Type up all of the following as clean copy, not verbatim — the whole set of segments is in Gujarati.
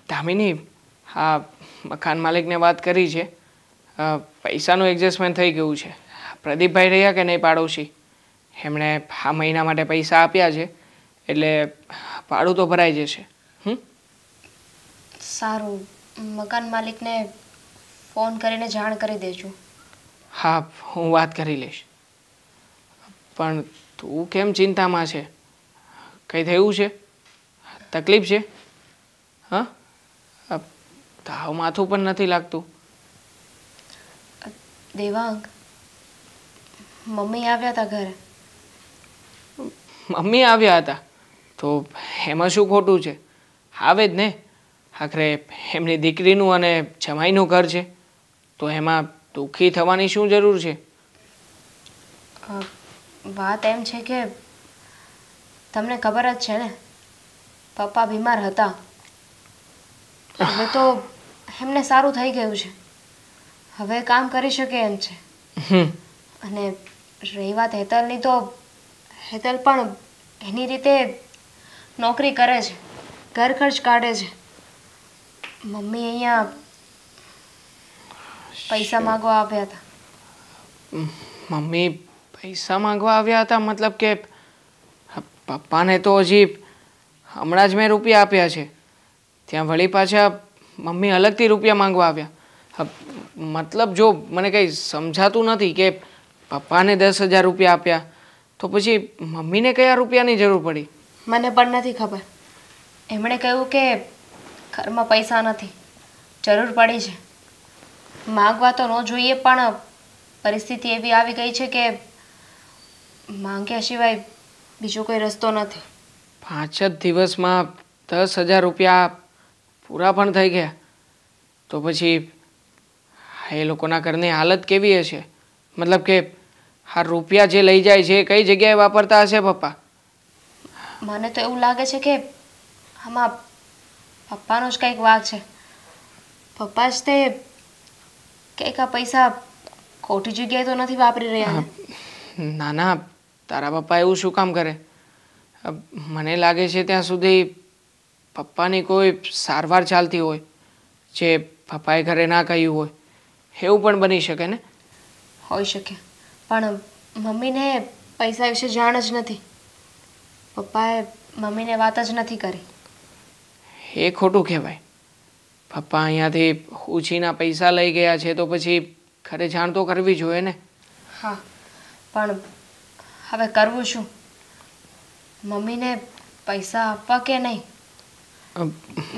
દામિની, હા, મકાન માલિકને વાત કરી છે. પૈસાનું એડજસ્ટમેન્ટ થઈ ગયું છે. પ્રદીપભાઈ રહ્યા કે નહીં પાડોશી, એમણે આ મહિના માટે પૈસા આપ્યા છે, એટલે ભાડું તો ભરાઈ જશે. સારું, મકાન માલિકને ફોન કરીને જાણ કરી દેજો. હા, હું વાત કરી લઈશ. પણ તું કેમ ચિંતામાં છે? કંઈ થયું છે? તકલીફ છે? હા, તાવ માથું પણ નથી લાગતું. દેવાંગ, મમ્મી આવ્યા હતા ઘરે. મમ્મી આવ્યા હતા તો એમાં શું ખોટું છે? આવે જ ને. આખરે એમની દીકરીનું અને જમાઈનું ઘર છે, તો એમાં દુઃખી થવાની શું જરૂર છે? વાત એમ છે કે તમને ખબર જ છે ને, પપ્પા બીમાર હતા. હવે તો એમને સારું થઈ ગયું છે. હવે કામ કરી શકે એમ છે. અને રહી વાત હેતલની, તો હેતલ પણ એની રીતે નોકરી કરે છે, ઘર ખર્ચ કાઢે છે. મમ્મી અહીંયા પૈસા માંગવા આવ્યા હતા. મમ્મી પૈસા માંગવા આવ્યા હતા? મતલબ કે પપ્પાને તો હજી હમણાં જ મેં રૂપિયા આપ્યા છે, ત્યાં વળી પાછા મમ્મી અલગથી રૂપિયા માંગવા આવ્યા? મતલબ જો મને કંઈ સમજાતું નથી કે પપ્પાને 10,000 રૂપિયા આપ્યા તો પછી મમ્મીને કયા રૂપિયાની જરૂર પડી? મને પણ નથી ખબર. એમણે કહ્યું કે ઘરમાં પૈસા નથી, જરૂર પડી છે. માંગવા તો ન જોઈએ, પણ પરિસ્થિતિ એવી આવી ગઈ છે કે માંગ્યા સિવાય બીજો કોઈ રસ્તો નથી. 5 જ દિવસમાં 10,000 રૂપિયા પૂરા પણ થઈ ગયા તો પછી એ લોકોના ઘરની હાલત કેવી હશે? મતલબ કે આ રૂપિયા જે લઈ જાય છે કઈ જગ્યાએ વાપરતા હશે પપ્પા? મને તો એવું લાગે છે કે આમાં પપ્પાનો જ કંઈક વાંક છે. પપ્પા જ તે કંઈક આ પૈસા ખોટી જગ્યાએ તો નથી વાપરી રહ્યા ને? ના ના, તારા પપ્પા એવું શું કામ કરે? મને લાગે છે ત્યાં સુધી પપ્પાની કોઈ સારવાર ચાલતી હોય જે પપ્પાએ ઘરે ના કહ્યું હોય, એવું પણ બની શકે ને? હોઈ શકે, પણ મમ્મીને પૈસા વિશે જાણ જ નથી. પપ્પાએ મમ્મીને વાત જ નથી કરી. એ ખોટું કહેવાય. પપ્પા અહીંયાથી ઉછીના પૈસા લઈ ગયા છે તો પછી ઘરે જાણ તો કરવી જોઈએ ને? હા, પણ હવે કરવું શું? મમ્મીને પૈસા આપવા કે નહીં?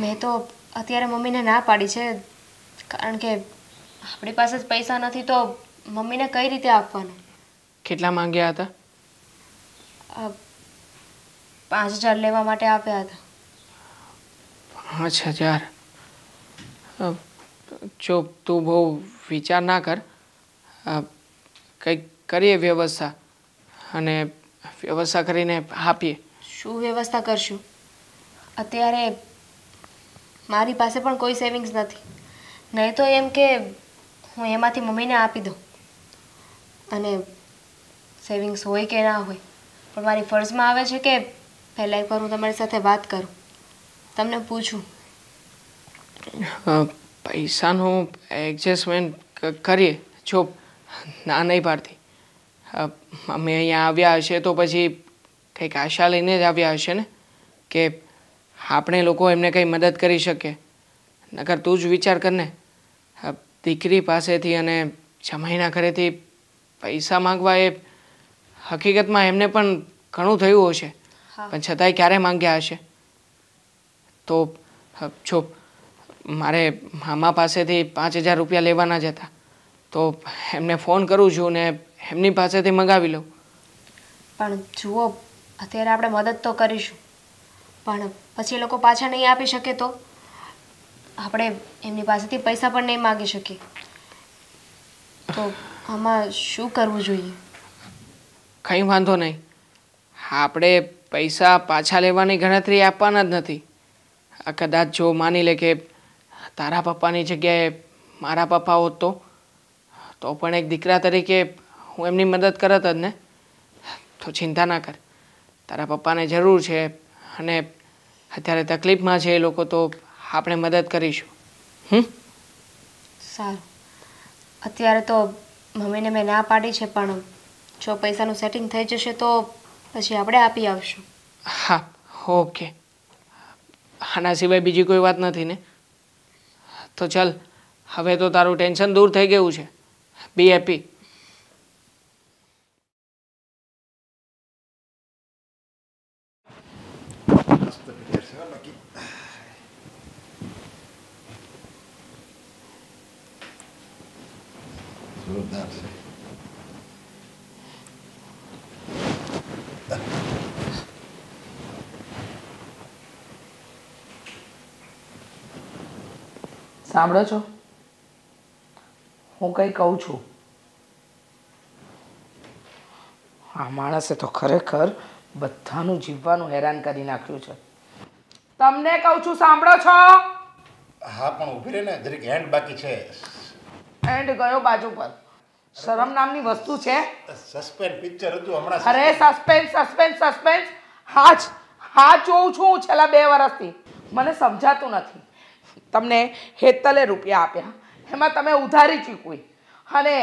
મેં તો અત્યારે મમ્મીને ના પાડી છે, કારણ કે આપણી પાસે જ પૈસા નથી તો મમ્મીને કઈ રીતે આપવાના? કેટલા માંગ્યા હતા? 5,000 લેવા માટે આપ્યા હતા. 5,000? જો તું બહુ વિચાર ના કર, કંઈક કરીએ વ્યવસ્થા, અને વ્યવસ્થા કરીને આપીએ. શું વ્યવસ્થા કરશું? અત્યારે મારી પાસે પણ કોઈ સેવિંગ્સ નથી. નહીં તો એમ કે હું એમાંથી મમ્મીને આપી દઉં, અને સેવિંગ્સ હોય કે ના હોય, પણ મારી ફરજમાં આવે છે કે પહેલાં એકવાર હું તમારી સાથે વાત કરું, તમને પૂછું. પૈસાનું એડજસ્ટમેન્ટ કરીએ. જો ના નહીં પાડતી, અમે અહીંયા આવ્યા હશે તો પછી કંઈક આશા લઈને જ આવ્યા હશે ને કે આપણે લોકો એમને કંઈ મદદ કરી શકીએ. નકર તું જ વિચાર કર ને, દીકરી પાસેથી અને જમાઈના ઘરેથી પૈસા માંગવા એ હકીકતમાં એમને પણ ઘણું થયું હશે, પણ છતાંય ક્યારે માંગ્યા હશે? તો જો મારે મામા પાસેથી 5,000 રૂપિયા લેવાના જ હતા તો એમને ફોન કરું છું ને એમની પાસેથી મંગાવી લઉં. પણ જુઓ, અત્યારે આપણે મદદ તો કરીશું, પણ પછી એ લોકો પાછા નહીં આપી શકે તો આપણે એમની પાસેથી પૈસા પણ નહીં માગી શકીએ. તો આમાં શું કરવું જોઈએ? કંઈ વાંધો નહીં, આપણે પૈસા પાછા લેવાની ગણતરી આપવાના જ નથી. કદાચ જો માની લે કે તારા પપ્પાની જગ્યાએ મારા પપ્પા હોત તો પણ એક દીકરા તરીકે હું એમની મદદ કરત જ ને. તો ચિંતા ના કર, તારા પપ્પાને જરૂર છે અને અત્યારે તકલીફમાં છે એ લોકો, તો આપણે મદદ કરીશું. સારું. અત્યારે તો મમ્મીને મેં ના પાડી છે, પણ જો પૈસાનું સેટિંગ થઈ જશે તો પછી આપણે આપી આવશું. હા, ઓકે. આના સિવાય બીજી કોઈ વાત નથી ને? તો ચાલ, હવે તો તારું ટેન્શન દૂર થઈ ગયું છે. બી હેપી. સાંભળો છો? હું કંઈ કહું છું. આ માણસે તો ખરેખર બધાનું જીવવાનું હેરાન કરી નાખ્યું છે. તમને કહું છું, સાંભળો છો? હા પણ ઊભી રહે ને, જરીક હેન્ડ બાકી છે. એન્ડ ગયો બાજુ પર. શરમ નામની વસ્તુ છે? સસ્પેન્સ પિક્ચર હતું હમણાં. અરે સસ્પેન્સ હા જોઉં છું છેલ્લા 2 વર્ષથી. મને સમજાતું નથી. તમને હેતલે રૂપિયા આપ્યા, એમાં તમે ઉધારી ચૂકવી અને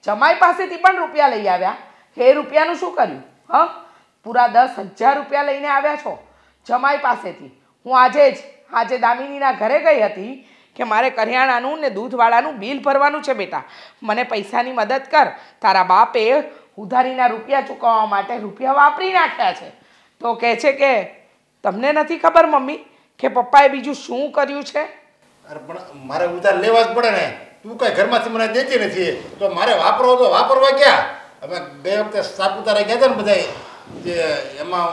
જમાઈ પાસેથી પણ રૂપિયા લઈ આવ્યા. એ રૂપિયાનું શું કર્યું? પૂરા 10,000 રૂપિયા લઈને આવ્યા છો જમાઈ પાસેથી. હું આજે દામિનીના ઘરે ગઈ હતી કે મારે કરિયાણાનું ને દૂધવાળાનું બિલ ભરવાનું છે બેટા, મને પૈસાની મદદ કર. તારા બાપે ઉધારીના રૂપિયા ચૂકવવા માટે રૂપિયા વાપરી નાખ્યા છે. તો કહે છે કે તમને નથી ખબર મમ્મી કે પપ્પાએ બીજું શું કર્યું છે? અરે પણ મારે ઉધાર લેવા જ પડે ને. તું કઈ ઘરમાંથી મને દેતી નથી, તો મારે વાપરવો તો વાપરવા ક્યાં? અમે બે વખતે સાપુતારા ગયા હતા ને બધા, જે એમાં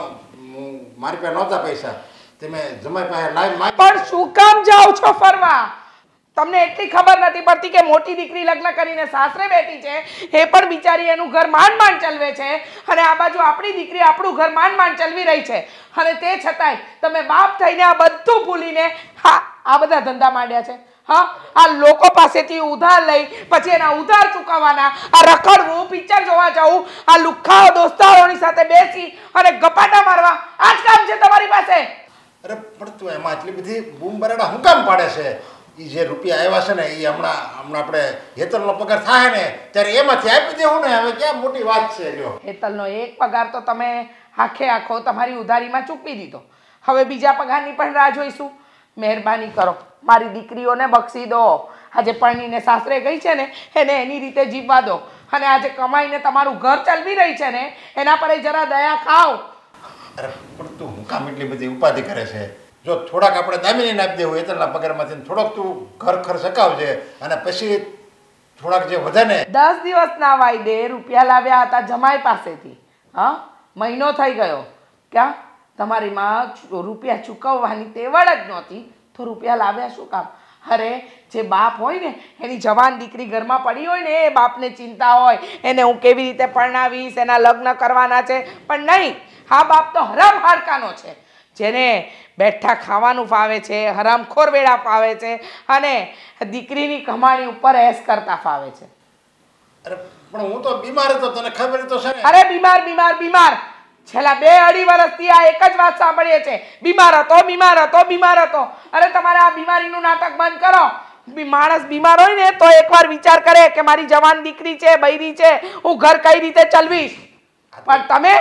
મારી પાસે નહોતા પૈસા, તમે જમાઈ પાસે લાવી. પણ શું કામ જાઓ છો ફરવા? તમને એટલી ખબર નથી પડતી કે મોટી દીકરી લગ્ન કરીને સાસરે બેઠી છે, એ પણ બિચારી એનું ઘર માંડ ચલવે છે, અને આ બાજુ આપણી દીકરી આપણું ઘર માંડ ચલવી રહી છે. અને તે છતાંય તમે બાપ થઈને આ બધું ભૂલીને આ બધા ધંધા માંડ્યા છે. આ લોકો પાસેથી ઉધાર લઈ પછી એના ઉધાર ચૂકવવાના, આ રખડવું, પિક્ચર જોવા જવું, આ લુખ્ખાઓ દોસ્તારોની સાથે બેસી અને ગપાટા મારવા, આ જ કામ છે તમારી પાસે. અરે પણ તું એમાં એટલી બધી બૂમ બરાડા હું કામ પાડે છે? એ જે રૂપિયા આવ્યા છે ને, એ હમણાં આપણે હેતલનો પગાર થાય ને ત્યારે એમાંથી આપી દેવું ને. હવે ક્યાં મોટી વાત છે? જો હેતલનો એક પગાર તો તમે આખો તમારી ઉધારીમાં ચૂકવી દીધો. હવે બીજા પગારની પણ રાહ જોઈશું. મહેરબાની કરો, મારી દીકરીઓને બક્ષી દો. આજે પરણીને સાસરે ગઈ છે ને, એને એની રીતે જીવવા દો. અને આજે કમાઈને તમારું ઘર ચલાવી રહી છે ને, એના પર જરા દયા ખાઓ. અરે પણ તું હું કામ એટલી બધી ઉપાધિ કરે છે? જો થોડાક આપણે દામિનીને આપી દેવું હેતલના પગારમાંથી, થોડોક તું ઘર ખર્ચ ચકાવજે, અને પછી થોડાક જે વધે ને. 10 દિવસના વાયદે રૂપિયા લાવ્યા હતા જમાઈ પાસેથી. મહિનો થઈ ગયો. ક્યાં તમારી માં રૂપિયા ચૂકવવાની તેવડ જ નહોતી, તો રૂપિયા લાવ્યા શું કામ? અરે જે બાપ હોય ને, એની જવાન દીકરી ઘરમાં પડી હોય ને, એ બાપને ચિંતા હોય એને હું કેવી રીતે પરણાવીશ, એના લગ્ન કરવાના છે. પણ નહીં, હા બાપ તો હરામ હાડકાનો છે, જેને બેઠા ખાવાનું ફાવે છે, હરામખોર વેળા ફાવે છે, અને દીકરીની કમાણી ઉપર એશ કરતા ફાવે છે. અરે પણ હું તો બીમાર હતો, તને ખબર તો છે ને. અરે બીમાર છેલ્લા 2-2.5 વર્ષથી આ એક જ વાત સાંભળીએ છે, બીમાર હતો. અરે તમારે આ બીમારીનું નાટક બંધ કરો. માણસ બીમાર હોય ને તો એકવાર વિચાર કરે કે મારી જવાન દીકરી છે, બૈરી છે, હું ઘર કઈ રીતે ચલાવીશ. પણ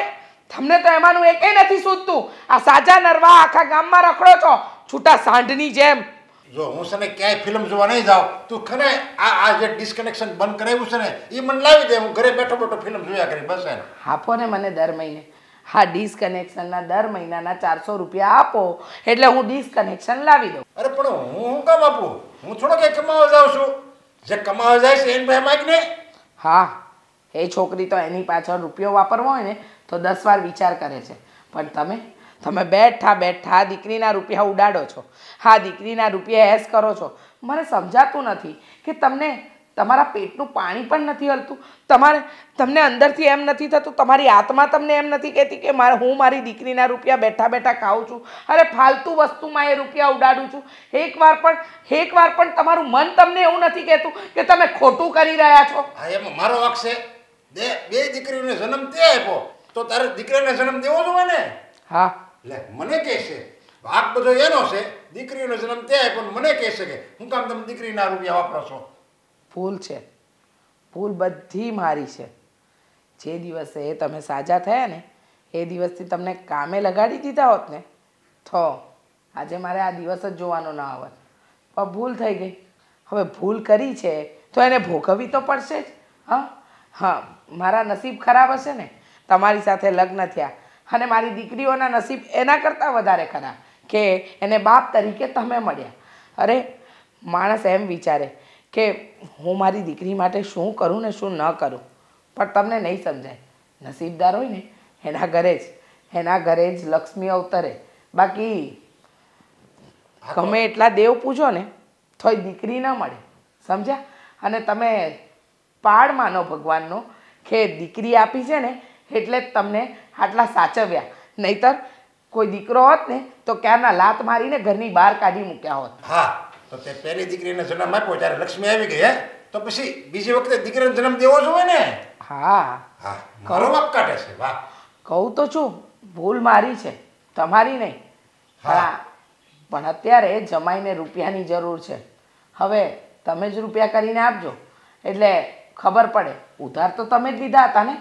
તમને તો એમાંનું એકેય નથી સૂઝતું. આ સાજા નરવા આખા ગામમાં રખડો છો છૂટા સાંઢની જેમ. જો હું છે ને ક્યાંય ફિલ્મ જોવા નહીં જાઉં, તું ખરે આ જે ડિસ્કનેક્શન બંધ કરાવ્યું છે ને, એ મને લાવી દે. હું ઘરે બેઠો ફિલ્મ જોયા કરી બસ. આપો ને મને દર મહિને. હા, ડિસ્કનેક્શનના દર મહિનાના 400 રૂપિયા આપો એટલે હું ડિસ્કનેક્શન લાવી દઉં. અરે પણ હું કામ આપું? હું થોડો કંઈ કમાવા જાઉં છું. જે કમાવા જાય છે એને ભાઈ માગ ને. હા, એ છોકરી તો એની પાછળ રૂપિયો વાપરવો હોય ને તો 10 વાર વિચાર કરે છે. પણ તમે બેઠા દીકરીના રૂપિયા ઉડાડો છો. હા, દીકરીના રૂપિયા એસ કરો છો. મને સમજાતું નથી કે તમને તમારા પેટનું પાણી પણ નથી હલતું. તમને અંદરથી એમ નથી થતું, તમારી આત્મા તમને એમ નથી કહેતી કે હું મારી દીકરીના રૂપિયા બેઠા ખાઉં છું, અરે ફાલતુ વસ્તુમાં એ રૂપિયા ઉડાડું છું. એકવાર પણ તમારું મન તમને એવું નથી કહેતું કે તમે ખોટું કરી રહ્યા છો? હા, એમાં મારો વાંક છે. બે દીકરીઓને જન્મ તે આપ્યો, તો તારે દીકરાને જન્મ દેવો જોઈએ ને. હા, લે મને કહે છે વાંક બધો એનો છે. દીકરીનો જન્મ ત્યાં પણ મને કહે છે કે હું કામ તમે દીકરીના રૂપિયા વાપરો છો? ભૂલ છે, ભૂલ બધી મારી છે. જે દિવસે તમે સાજા થયા ને એ દિવસથી તમને કામે લગાડી દીધા હોત ને તો આજે મારે આ દિવસ જ જોવાનો ન આવત. પણ ભૂલ થઈ ગઈ. હવે ભૂલ કરી છે તો એને ભોગવવી તો પડશે જ. હા, મારા નસીબ ખરાબ હશે ને, તમારી સાથે લગ્ન થયા અને મારી દીકરીઓના નસીબ એના કરતાં વધારે ખરાબ કે એને બાપ તરીકે તમે મળ્યા. અરે માણસ એમ વિચારે કે હું મારી દીકરી માટે શું કરું ને શું ન કરું, પણ તમને નહીં સમજાય. નસીબદાર હોય ને એના ઘરે જ લક્ષ્મી અવતરે. બાકી ગમે એટલા દેવ પૂજો ને તોય દીકરી ન મળે, સમજ્યા? અને તમે પાડ માનો ભગવાનનો કે દીકરી આપી છે ને એટલે જ તમને આટલા સાચવ્યા, નહીતર કોઈ દીકરો હોત ને તો ક્યારના લાત મારીને ઘરની બહાર કાઢી મૂક્યા હોત. હા, તો તે પહેલી દીકરીને જન્મ આપ્યો ત્યારે લક્ષ્મી આવી ગઈ, હે? તો પછી બીજી વખતે દીકરીને જન્મ દેવો જોઈએ ને? હા, મારો બાપ કાઢે છે. વાહ, કહું તો છું, ભૂલ મારી છે, તમારી નહીં. હા, પણ અત્યારે જમાઈને રૂપિયાની જરૂર છે. હવે તમે જ રૂપિયા કરીને આપજો એટલે ખબર પડે. ઉધાર તો તમે જ લીધા હતા ને,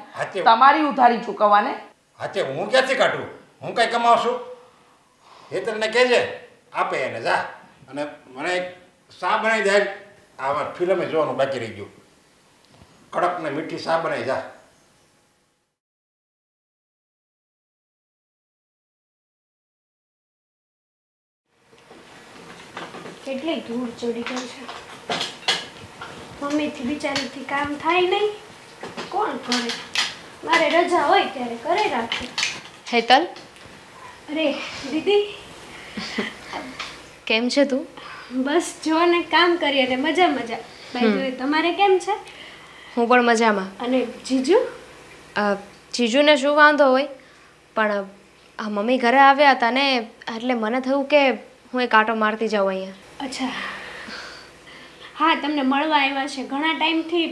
તમારી ઉધારી ચૂકવવાને. હાચે હું ક્યાંથી કાઢું? હું કઈ કમાવશું? એ તને કહેજે આપે એને, જા. અને મને એક શા બનાવી દે. આવા ફિલ્મે જોવાનું બાકી રહી ગયું. કડક ને મીઠી શા બનાવી, જા. કેટલી ધૂળ ચડી ગઈ છે. મમ્મીથી બિચારીથી કામ થાય નહીં, કોણ કરે? મારે રજા હોય ત્યારે કરે રાખે. હેતલ, અરે દીદી, કેમ છે તું? બસ જો ને કામ કરીએ ને મજા મજા. ભાઈ તમારે કેમ છે? હું પણ મજામાં. અને જીજુ? જીજુને શું વાંધો હોય, પણ આ મમ્મી ઘરે આવ્યા હતા ને એટલે મને થયું કે હું એક આંટો મારતી જાઉં અહીંયા. અચ્છા, હા, તમને મળવા આવ્યા છે. ઘણા ટાઈમથી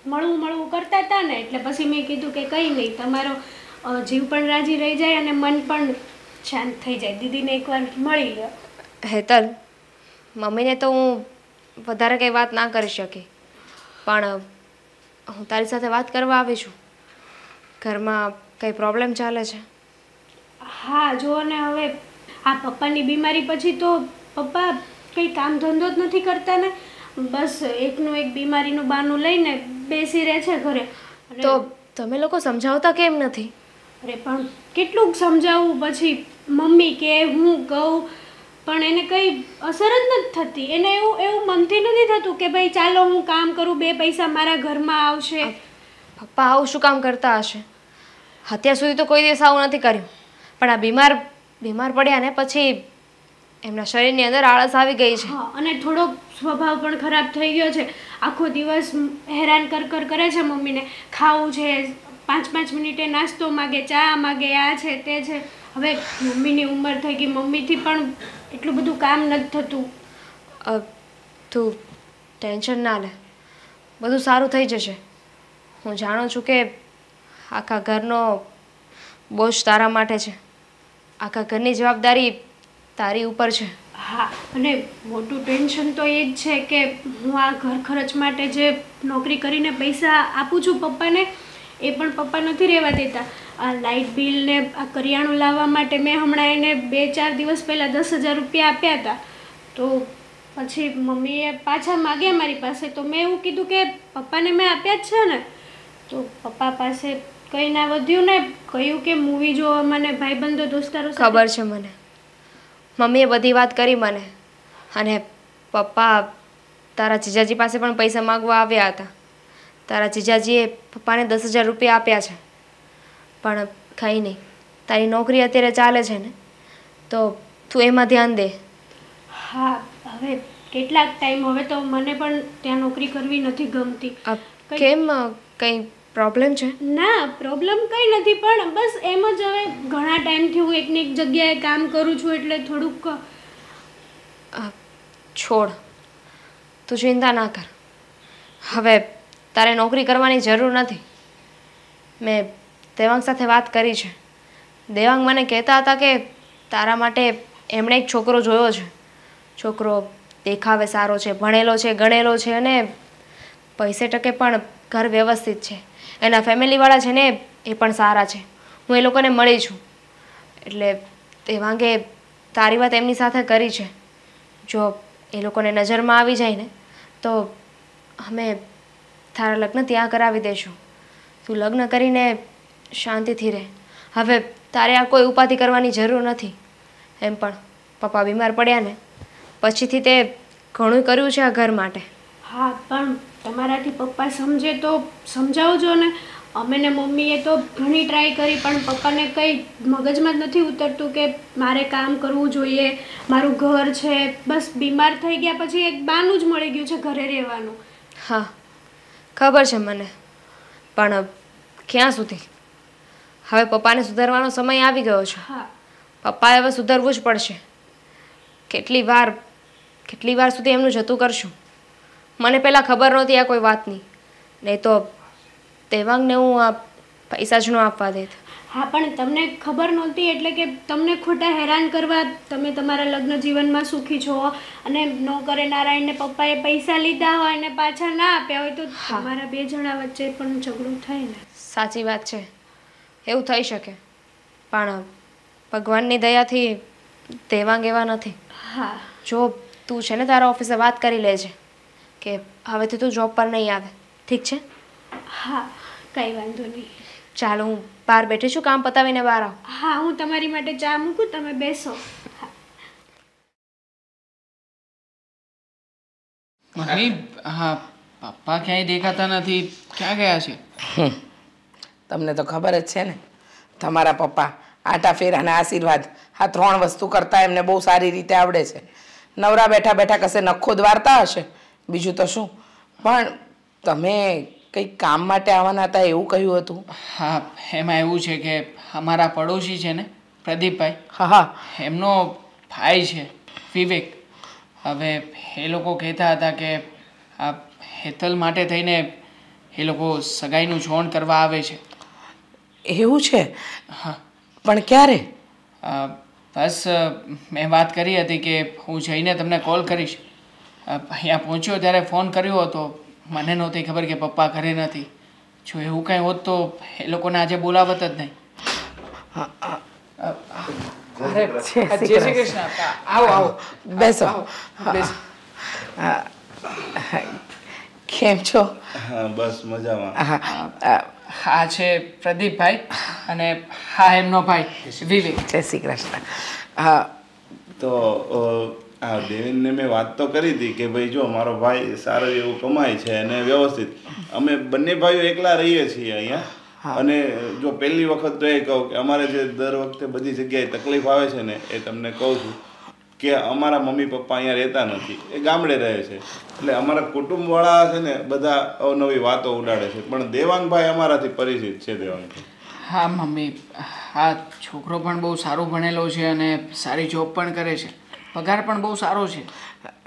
મળવું કરતા હતા ને એટલે પછી મેં કીધું કે કંઈ નહીં, તમારો જીવ પણ રાજી રહી જાય અને મન પણ શાંત થઈ જાય. દીદીને એકવાર મળી લો. હેતલ, મમ્મીને તો હું વધારે કંઈ વાત ના કરી શકી, પણ હું તારી સાથે વાત કરવા આવી છું. ઘરમાં કંઈ પ્રોબ્લેમ ચાલે છે? હા, જુઓ ને, હવે આ પપ્પાની બીમારી પછી તો પપ્પા કંઈ કામ ધંધો જ નથી કરતા ને, બસ એકનું એક બીમારીનું બહાનું લઈને બેસી રહે છે ઘરે. તો તમે લોકો સમજાવતા કેમ નથી? અરે પણ કેટલુંક સમજાવવું, પછી મમ્મી કે હું કહું પણ એને કંઈ અસર જ નથી થતી. એને એવું મનથી નથી થતું કે ભાઈ ચાલો હું કામ કરું, 2 પૈસા મારા ઘરમાં આવશે. પપ્પા આવું શું કામ કરતા હશે? અત્યાર સુધી તો કોઈ દિવસ આવું નથી કર્યું, પણ આ બીમાર પડ્યા ને પછી એમના શરીરની અંદર આળસ આવી ગઈ છે. હા, અને થોડોક સ્વભાવ પણ ખરાબ થઈ ગયો છે. આખો દિવસ હેરાન કરે છે મમ્મીને. ખાવું છે, 5-5 મિનિટે નાસ્તો માગે, ચા માગે, આ છે તે છે. હવે મમ્મીની ઉંમર થઈ ગઈ, મમ્મીથી પણ એટલું બધું કામ નથી થતું. તું ટેન્શન ના લે, બધું સારું થઈ જશે. હું જાણું છું કે આખા ઘરનો બોજ તારા માટે છે, આખા ઘરની જવાબદારી તારી ઉપર છે. હા, અને મોટું ટેન્શન તો એ જ છે કે હું આ ઘર ખર્ચ માટે જે નોકરી કરીને પૈસા આપું છું પપ્પાને, એ પણ પપ્પા નથી રહેવા દેતા. આ લાઇટ બિલ ને આ કરિયાણું લાવવા માટે મેં હમણાં એને 2-4 દિવસ પહેલાં 10,000 રૂપિયા આપ્યા હતા. તો પછી મમ્મીએ પાછા માગ્યા મારી પાસે, તો મેં એવું કીધું કે પપ્પાને મેં આપ્યા જ છે ને. તો પપ્પા પાસે કંઈ ના વધ્યું ને, કહ્યું કે મૂવી જોવા મને ભાઈબંધો દોસ્તારો ખબર છે મને. મમ્મીએ બધી વાત કરી મને, અને પપ્પા તારા જીજાજી પાસે પણ પૈસા માગવા આવ્યા હતા. તારા જીજાજીએ પપ્પાને 10,000 રૂપિયા આપ્યા છે, પણ કંઈ નહીં, તારી નોકરી અત્યારે ચાલે છે ને તો તું એમાં ધ્યાન દે. હા, હવે કેટલાક ટાઈમ, હવે તો મને પણ ત્યાં નોકરી કરવી નથી ગમતી. કેમ, કંઈ પ્રોબ્લેમ છે? ના, પ્રોબ્લેમ કંઈ નથી, પણ બસ એમ જ હવે ઘણા ટાઈમથી હું એકની એક જગ્યાએ કામ કરું છું એટલે થોડુંક. છોડ, તું ચિંતા ના કર. હવે તારે નોકરી કરવાની જરૂર નથી. મેં દેવાંગ સાથે વાત કરી છે. દેવાંગ મને કહેતા હતા કે તારા માટે એમણે એક છોકરો જોયો છે, છોકરો દેખાવે સારો છે, ભણેલો છે, ગણેલો છે અને પૈસે ટકે પણ ઘર વ્યવસ્થિત છે. એના ફેમિલીવાળા છે ને એ પણ સારા છે. હું એ લોકોને મળી છું એટલે તે વાંગે તારી વાત એમની સાથે કરી છે. જો એ લોકોને નજરમાં આવી જાય ને તો અમે તારા લગ્ન ત્યાં કરાવી દઈશું. તું લગ્ન કરીને શાંતિથી રહે. હવે તારે આ કોઈ ઉપાધિ કરવાની જરૂર નથી. એમ પણ પપ્પા બીમાર પડ્યા ને પછીથી તે ઘણું કર્યું છે આ ઘર માટે. હા, પણ તમારાથી પપ્પા સમજે તો સમજાવજો ને. અમે ને મમ્મીએ તો ઘણી ટ્રાય કરી પણ પપ્પાને કંઈ મગજમાં જ નથી ઉતરતું કે મારે કામ કરવું જોઈએ, મારું ઘર છે. બસ બીમાર થઈ ગયા પછી એક બહાનું જ મળી ગયું છે ઘરે રહેવાનું. હા, ખબર છે મને, પણ ક્યાં સુધી? હવે પપ્પાને સુધારવાનો સમય આવી ગયો છે. હા, પપ્પાએ હવે સુધરવું જ પડશે. કેટલી વાર સુધી એમનું જતું કરશું? મને પહેલાં ખબર નહોતી આ કોઈ વાતની, નહીં તો દેવાંગને હું આ પૈસા જ ન આપવા દેત. હા, પણ તમને ખબર નહોતી એટલે કે તમને ખોટા હેરાન કરવા તમે તમારા લગ્ન જીવનમાં સુખી છો અને ન કરે નારાયણને પપ્પાએ પૈસા લીધા હોય અને પાછા ના આપ્યા હોય તો તમારા બે જણા વચ્ચે પણ ઝઘડો થાય ને. સાચી વાત છે, એવું થઈ શકે, પણ ભગવાનની દયાથી દેવાંગ એવા નથી. હા, જો તું છે ને તારા ઓફિસે વાત કરી લેજે કે હવેથી તું જોબ પર નહીં આવે, ઠીક છે? હા, કંઈ વાંધો નહીં. ચાલો, હું બહાર બેઠી છું, કામ પતાવીને બહાર આવ. હા, હું તમારી માટે ચા મૂકું, તમે બેસો. હા. મમ્મી, હા, પપ્પા ક્યાંય દેખાતા નથી, ક્યાં ગયા છે? તમને તો ખબર જ છે ને, તમારા પપ્પા આટા ફેરાના આશીર્વાદ આ 3 વસ્તુ કરતાં એમને બહુ સારી રીતે આવડે છે. નવરા બેઠા બેઠા કશે નખો દ્વારતા હશે, બીજું તો શું. પણ તમે કંઈક કામ માટે આવવાના હતા એવું કહ્યું હતું. હા, એમાં એવું છે કે અમારા પડોશી છે ને પ્રદીપભાઈ, હા, એમનો ભાઈ છે વિવેક. હવે એ લોકો કહેતા હતા કે આ હેતલ માટે થઈને એ લોકો સગાઈનું જોણ કરવા આવે છે. એવું છે? હા. પણ ક્યારે? બસ મેં વાત કરી હતી કે હું જઈને તમને કોલ કરીશ. અહીંયા પહોંચ્યો ત્યારે ફોન કર્યો હતો, મને નહોતી ખબર કે પપ્પા ઘરે નથી. જો એવું કંઈ હોત તો એ લોકોને આજે બોલાવત જ નહીં. જય શ્રી કૃષ્ણ. આવો આવો, બેસો. બેસો. કેમ છો? હા, બસ મજામાં. હા છે પ્રદીપભાઈ અને હા એમનો ભાઈ વિવેક. જય શ્રી કૃષ્ણ. હા, તો આ દેવેનને મેં વાત તો કરી હતી કે ભાઈ જો મારો ભાઈ સારું એવું કમાય છે અને વ્યવસ્થિત. અમે બંને ભાઈઓ એકલા રહીએ છીએ અહીંયા. અને જો પહેલી વખત તો એ કહું કે અમારે જે દર વખતે બધી જગ્યાએ તકલીફ આવે છે ને એ તમને કહું છું કે અમારા મમ્મી પપ્પા અહીંયા રહેતા નથી, એ ગામડે રહે છે. એટલે અમારા કુટુંબવાળા છે ને બધા અવનવી વાતો ઉડાડે છે, પણ દેવાંગભાઈ અમારાથી પરિચિત છે. દેવાંગભાઈ, હા મમ્મી, હા છોકરો પણ બહુ સારું ભણેલો છે અને સારી જોબ પણ કરે છે, પગાર પણ બહુ સારો છે.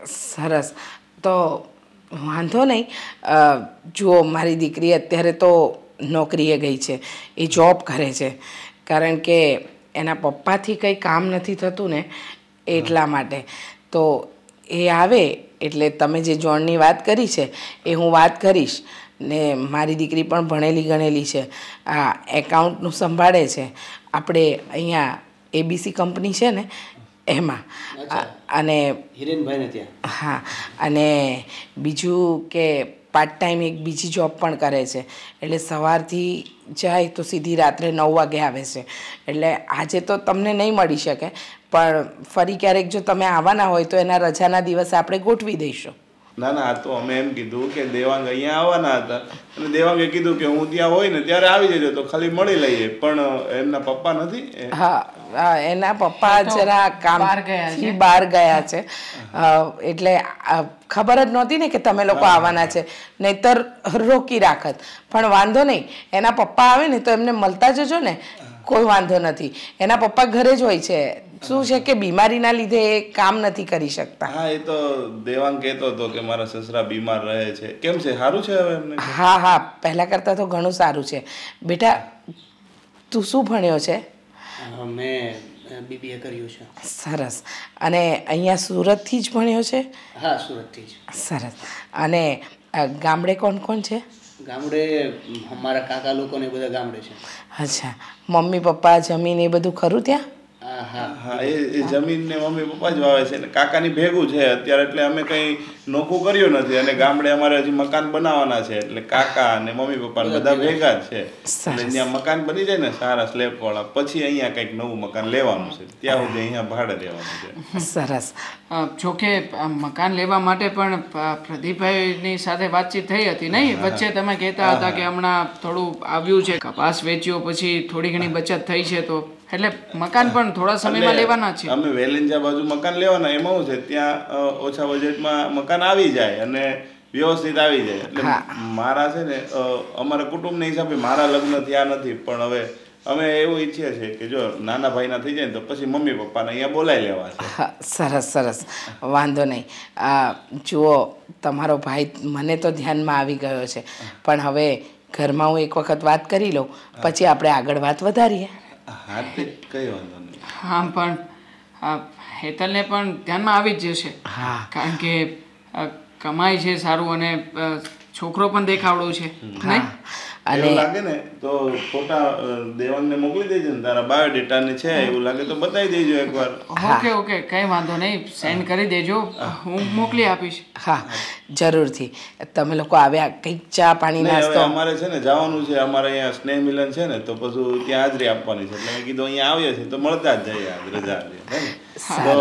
સરસ. તો વાંધો નહીં. જુઓ, મારી દીકરી અત્યારે તો નોકરીએ ગઈ છે, એ જોબ કરે છે, કારણ કે એના પપ્પાથી કંઈ કામ નથી થતું ને એટલા માટે. તો એ આવે એટલે તમે જે જોણની વાત કરી છે એ હું વાત કરીશ. ને મારી દીકરી પણ ભણેલી ગણેલી છે, આ એકાઉન્ટનું સંભાળે છે આપણે અહીંયા ABC કંપની છે ને એમાં. અને હિરેનભાઈને ત્યાં. હા, અને બીજું કે પાર્ટ ટાઈમ એક બીજી જોબ પણ કરે છે. એટલે સવારથી જાય તો સીધી રાત્રે 9 વાગે આવે છે. એટલે આજે તો તમને નહીં મળી શકે, પણ ફરી ક્યારેક જો તમે આવવાના હોય તો એના રજાના દિવસે આપણે ગોઠવી દઈશું. ના ના, આ તો અમે એમ કીધું કે દેવાંગ અહીંયા આવવાના હતા અને દેવાંગે કીધું કે હું ત્યાં હોય ને ત્યારે આવી જજો તો ખાલી મળી લઈએ. પણ એમના પપ્પા નથી. હા, એના પપ્પા જરા કામથી બહાર ગયા છે, એટલે ખબર જ નહોતી ને કે તમે લોકો આવવાના છે, નહીતર રોકી રાખત. પણ વાંધો નહીં, એના પપ્પા આવે ને તો એમને મળતા જજો ને, કોઈ વાંધો નથી. એના પપ્પા ઘરે જ હોય છે, શું છે કે બીમારીના લીધે એ કામ નથી કરી શકતા. હા, એ તો દેવાંગ કહેતો હતો કે મારા સસરા બીમાર રહે છે. કેમ છે, સારું છે હવે એમને? હા, પહેલાં કરતાં તો ઘણું સારું છે. બેટા, તું શું ભણ્યો છે? મેં BBA કર્યું છે. સરસ. અને અહીંયા સુરતથી જ ભણ્યો છે? હા, સુરતથી જ. સરસ. અને ગામડે કોણ કોણ છે? ગામડે અમારા કાકા લોકો ને બધા ગામડે છે. અચ્છા. મમ્મી પપ્પા જમીન એ બધું ખરું ત્યાં? હા, એ જમીન ને મમ્મી પપ્પા જ વાવે છે અને કાકાની ભેગું છે અત્યારે, એટલે અમે કંઈ નોખું કર્યું નથી. અને ગામડે અમારે હજી મકાન બનાવવાના છે, એટલે કાકા અને મમ્મી પપ્પા બધા ભેગા જ છે. એટલે ત્યાં મકાન બની જાય ને સારા સ્લેબ વાળા, પછી અહીંયા કંઈક નવું મકાન લેવાનું છે. ત્યાં સુધી અહીંયા ભાડે રહેવાનું છે. સરસ. જોકે મકાન લેવા માટે પણ પ્રદીપભાઈની સાથે વાતચીત થઈ હતી નહીં? વચ્ચે તમે કહેતા હતા કે હમણાં થોડું આવ્યું છે, કપાસ વેચ્યો પછી થોડી ઘણી બચત થઈ છે, તો એટલે મકાન પણ થોડા સમયમાં લેવાના છે. અમે વેલેન્જા બાજુ મકાન લેવાના. એમાં શું છે, ત્યાં ઓછા બજેટમાં મકાન આવી જાય અને વ્યવસ્થિત આવી જાય. એટલે મારા છે ને અમારા કુટુંબના હિસાબે મારા લગ્ન થયા નથી, પણ હવે અમે એવું ઈચ્છીએ છીએ કે જો નાના ભાઈના થઈ જાય તો પછી મમ્મી પપ્પાને અહીંયા બોલાવી લેવા છે. હા, સરસ સરસ, વાંધો નહીં. જુઓ, તમારો ભાઈ મને તો ધ્યાનમાં આવી ગયો છે, પણ હવે ઘરમાં હું એક વખત વાત કરી લઉં, પછી આપણે આગળ વાત વધારીએ. હા, કઈ વાંધો નહીં. હા, પણ હેતલને પણ ધ્યાનમાં આવી જ જશે. હા, કારણ કે કમાય છે સારું અને છોકરો પણ દેખાવડો છે. એવું લાગે ને તો ફોટા દેવાંગને મોકલી દેજો ને, તારા બાયોડેટા ને છે એવું લાગે તો બતાવી દેજો એકવાર. ઓકે ઓકે, કઈ વાંધો નહીં, સેન્ડ કરી દેજો, હું મોકલી આપીશ. હા, જરૂરથી. તમે લોકો આવ્યા, કંઈક ચા પાણી નાસ્તો? અમારે છે ને જવાનું છે, અમારે અહીંયા સ્નેહ મિલન છે ને, તો પછી ત્યાં હાજરી આપવાની છે, એટલે મેં કીધું અહીંયા આવીએ છીએ તો મળતા જ જઈએ આજ રજા. તો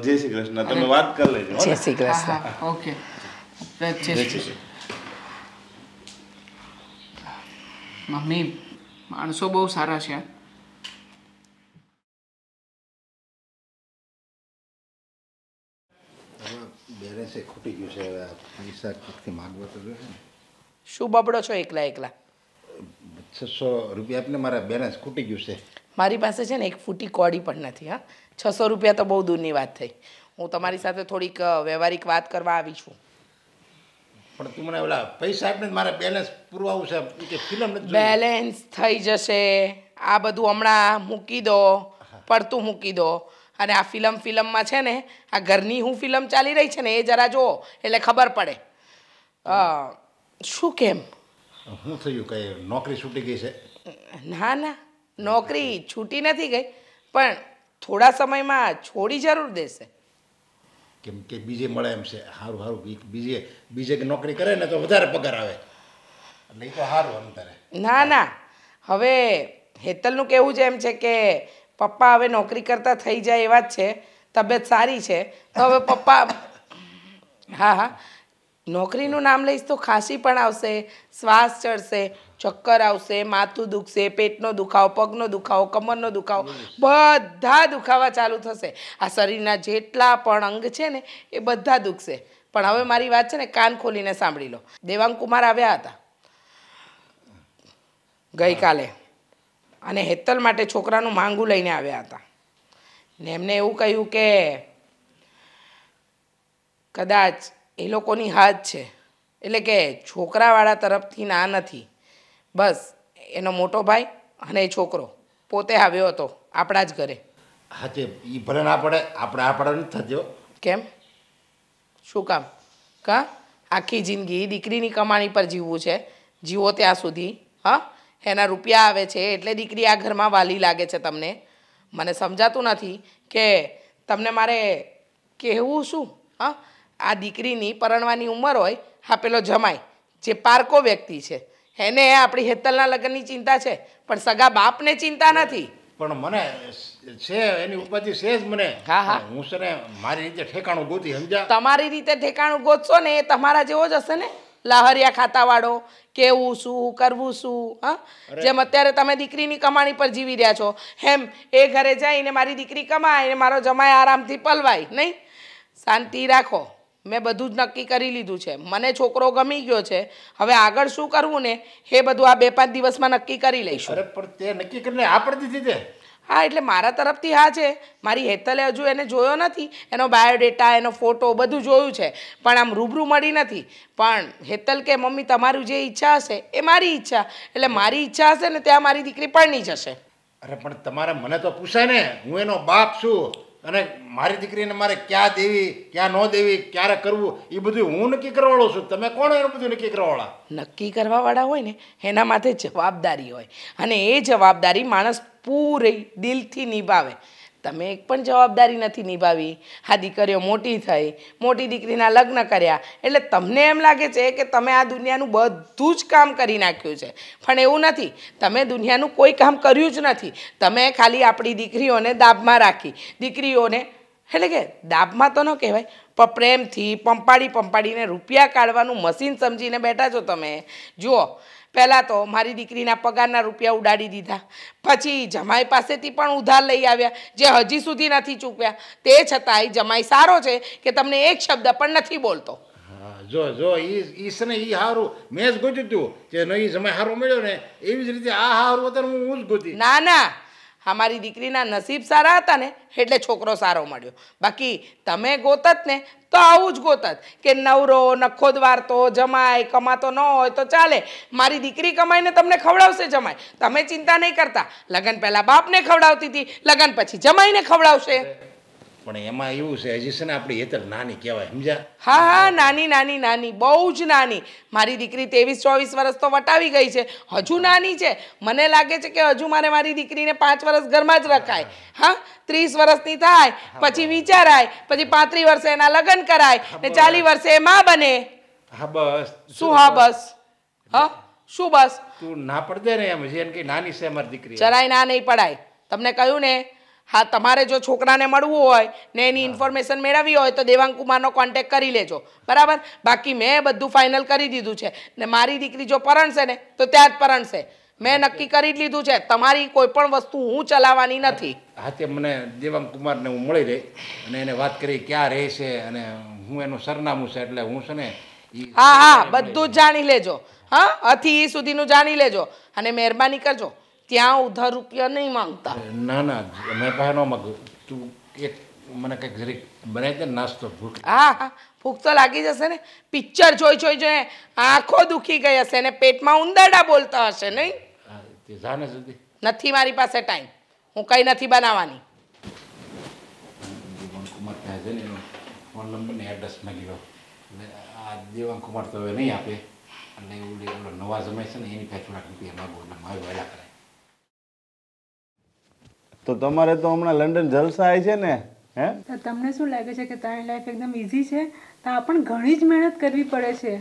જય શ્રી કૃષ્ણ, તમે વાત કરી લેજો. જય શ્રી કૃષ્ણ. ઓકે, જય શ્રી કૃષ્ણ. મમ્મી, માણસો બહુ સારા છે. બેલેન્સ ખૂટી ગયું છે, હવે પૈસા ક્યાંકથી માગવા તો જોઈએ ને. શું બબડો છો એકલા એકલા? 600 રૂપિયા આપને, મારા બેલેન્સ ખૂટી ગયું છે. મારી પાસે છે ને એક ફૂટી કોડી પણ નથી. હા, 600 રૂપિયા તો બહુ દૂરની વાત થઈ. હું તમારી સાથે થોડીક વ્યવહારિક વાત કરવા આવી છું. પણ તું મને ઓલા પૈસા આપને, મારે બેલેન્સ પૂરવાવું છે કે ફિલ્મ નથી. બેલેન્સ થઈ જશે. આ બધું હમણાં મૂકી દો, પડતું મૂકી દો. અને આ ફિલ્મમાં છે ને, આ ઘરની હું ફિલ્મ ચાલી રહી છે ને, એ જરા જુઓ એટલે ખબર પડે. શું કેમ? શું થયું? કઈ નોકરી છૂટી ગઈ છે? ના ના, નોકરી છૂટી નથી ગઈ, પણ થોડા સમયમાં છોડી જરૂર દેશે. કેમ કે બીજે મળે એમ છે. સારું સારું, બીજે નોકરી કરે ને તો વધારે પગાર આવે, એટલે એ તો સારું અંતરે. ના ના, હવે હેતલનું કહેવું છે એમ છે કે પપ્પા હવે નોકરી કરતા થઈ જાય એવા જ છે, તબિયત સારી છે, તો હવે પપ્પા હા હા, નોકરીનું નામ લઈશ તો ખાંસી પણ આવશે, શ્વાસ ચડશે, ચક્કર આવશે, માથું દુખશે, પેટનો દુખાવો, પગનો દુખાવો, કમરનો દુખાવો, બધા દુખાવા ચાલુ થશે. આ શરીરના જેટલા પણ અંગ છે ને એ બધા દુખશે. પણ હવે મારી વાત છે ને કાન ખોલીને સાંભળી લો. દેવાંગ કુમાર આવ્યા હતા ગઈકાલે, અને હેતલ માટે છોકરાનું માંગું લઈને આવ્યા હતા. ને એમને એવું કહ્યું કે કદાચ એ લોકોની હાથ છે, એટલે કે છોકરાવાળા તરફથી ના નથી. બસ એનો મોટો ભાઈ અને એ છોકરો પોતે આવ્યો હતો આપણા જ ઘરે. હા, તે એ ભલે ના પડે, આપણે આ પડે નથી થતી. કેમ? શું કામ? આખી જિંદગી દીકરીની કમાણી પર જીવવું છે, જીવો ત્યાં સુધી. હા, એના રૂપિયા આવે છે એટલે દીકરી આ ઘરમાં વાલી લાગે છે તમને. મને સમજાતું નથી કે તમને મારે કહેવું શું. હા, આ દીકરીની પરણવાની ઉંમર હોય, હા પેલો જમાઈ જે પારકો વ્યક્તિ છે એને આપણી હેતલના લગ્નની ચિંતા છે, પણ સગા બાપને ચિંતા નથી. પણ મને છે એની ઉપાધિ છે જ મને. હા હા, હું છે ને મારી રીતે ઠેકાણું ગોતી, સમજા? તમારી રીતે ઠેકાણું ગોતશો ને એ તમારા જેવો જ હશે ને, લાહરિયા ખાતાવાળો. કેવું શું, કરવું શું. હા, જેમ અત્યારે તમે દીકરીની કમાણી પર જીવી રહ્યા છો, એમ એ ઘરે જઈને મારી દીકરી કમાય ને મારો જમાઈ આરામથી પલવાય નહીં. શાંતિ રાખો. મેં બધું જ નક્કી કરી લીધું છે. મને છોકરો ગમી ગયો છે. હવે આગળ શું કરવું ને એ બધું આ 2-5 દિવસમાં નક્કી કરી લઈશું. અરે પણ તે નક્કી કરીને આપણી દીધી તે. હા, એટલે મારા તરફથી હા છે. મારી હેતલે હજુ એને જોયો નથી, એનો બાયોડેટા, એનો ફોટો બધું જોયું છે, પણ આમ રૂબરૂ મળી નથી. પણ હેતલ કે મમ્મી તમારું જે ઈચ્છા હશે એ મારી ઈચ્છા, એટલે મારી ઈચ્છા હશે ને ત્યાં મારી દીકરી પરણી જશે. અરે પણ તમારે મને તો પૂછાય ને, હું એનો બાપ છું અને મારી દીકરીને મારે ક્યાં દેવી ક્યાં ન દેવી ક્યારે કરવું એ બધું હું નક્કી કરવાવાળો છું. તમે કોણ એનું બધું નક્કી કરવાવાળા? નક્કી કરવાવાળા હોય ને એના માથે જવાબદારી હોય અને એ જવાબદારી માણસ પૂરી દિલથી નિભાવે. તમે એક પણ જવાબદારી નથી નિભાવી. આ દીકરીઓ મોટી થઈ, મોટી દીકરીના લગ્ન કર્યા એટલે તમને એમ લાગે છે કે તમે આ દુનિયાનું બધું જ કામ કરી નાખ્યું છે, પણ એવું નથી. તમે દુનિયાનું કોઈ કામ કર્યું જ નથી. તમે ખાલી આપણી દીકરીઓને દાબમાં રાખી. દીકરીઓને એટલે કે દાબમાં તો ન કહેવાય, પણ પ્રેમથી પંપાડીને રૂપિયા કાઢવાનું મશીન સમજીને બેઠા છો તમે. જુઓ, પહેલાં તો મારી દીકરીના પગારના રૂપિયા ઉડાડી દીધા, પછી જમાઈ પાસેથી પણ ઉધાર લઈ આવ્યા જે હજી સુધી નથી ચૂક્યા. તે છતાંય જમાઈ સારો છે કે તમને એક શબ્દ પણ નથી બોલતો. જો ઈ છે ને ઈ હારું મેં જ ગોત્યું હતું કે નહીં સમય હારો મળ્યો ને એવી જ રીતે આ હારું અત્યારે હું જ ગોતી. ના, અમારી દીકરીના નસીબ સારા હતા ને એટલે છોકરો સારો મળ્યો. બાકી તમે ગોતત ને તો આવું જ ગોતત કે નવરો નખોદ વારતો જમાય કમાતો ન હોય તો ચાલે. મારી દીકરી કમાઈને તમને ખવડાવશે જમાય, તમે ચિંતા નહીં કરતા. લગ્ન પહેલાં બાપને ખવડાવતી હતી, લગ્ન પછી જમાઈને ખવડાવશે. પણ એમાં એવું છે હજી છે ને આપણી હેતર નાની કહેવાય, સમજ્યા? હા, નાની, બહુ જ નાની. મારી દીકરી 23-24 વર્ષ તો વટાવી ગઈ છે, હજુ નાની છે. મને લાગે છે કે હજુ મારી દીકરીને 5 વર્ષ ઘરમાં જ રખાય. હા, 30 વર્ષની થાય પછી વિચારાય, પછી 35 વર્ષે એના લગ્ન કરાય ને 40 વર્ષે એ માં બને. હા બસ. શું હા બસ? હા શું બસ? તું ના પડ દે ને એમ છે કે નાની છે મારી દીકરી. જરાય ના નહીં પડાય. તમને કહ્યું ને. હા, તમારે જો છોકરાને મળવું હોય ને એની ઇન્ફોર્મેશન મેળવવી હોય તો દેવાંગ કુમારનો કોન્ટેક્ટ કરી લેજો, બરાબર? બાકી મેં બધું ફાઇનલ કરી દીધું છે ને મારી દીકરી જો પરણશે ને તો ત્યાં જ પરણશે. મેં નક્કી કરી જ લીધું છે. તમારી કોઈ પણ વસ્તુ હું ચલાવવાની નથી. હા, તે મને દેવાંગ કુમારને હું મળી રહી અને એને વાત કરી ક્યાં રહે છે અને હું એનું સરનામું છે એટલે હું છે ને હા, બધું જ જાણી લેજો. હા, અથી સુધીનું જાણી લેજો અને મહેરબાની કરજો ત્યાં ઉધાર રૂપિયા નહીં માંગતા. ના મેં પાસે ન માગું. તું એક મને કંઈક જરીક બનાવી દે નાસ્તો. ભૂખ. હા, ભૂખ તો લાગી જશે ને. પિક્ચર જોઈ આંખો દુખી ગઈ હશે ને પેટમાં ઉંદરડા બોલતા હશે નહીં? તે જાને સુધી નથી મારી પાસે ટાઈમ. હું કંઈ નથી બનાવવાની. દેવાંગ કુમાર ત્યાં છે ને એનો ફોન નંબર ને એડ્રેસ માગી લો. આ દેવાંગ કુમાર તો હવે નહીં આપે અને એવું નવા જમાય છે ને એની પાસે થોડાક રૂપિયા માગો એટલે મારું વહેલા કરે. તો તમારે તો હમણાં લંડન જલસા છે ને? હે, તો તમને શું લાગે છે કે તારી લાઈફ એકદમ ઇઝી છે? તો પણ ઘણી જ મહેનત કરવી પડે છે.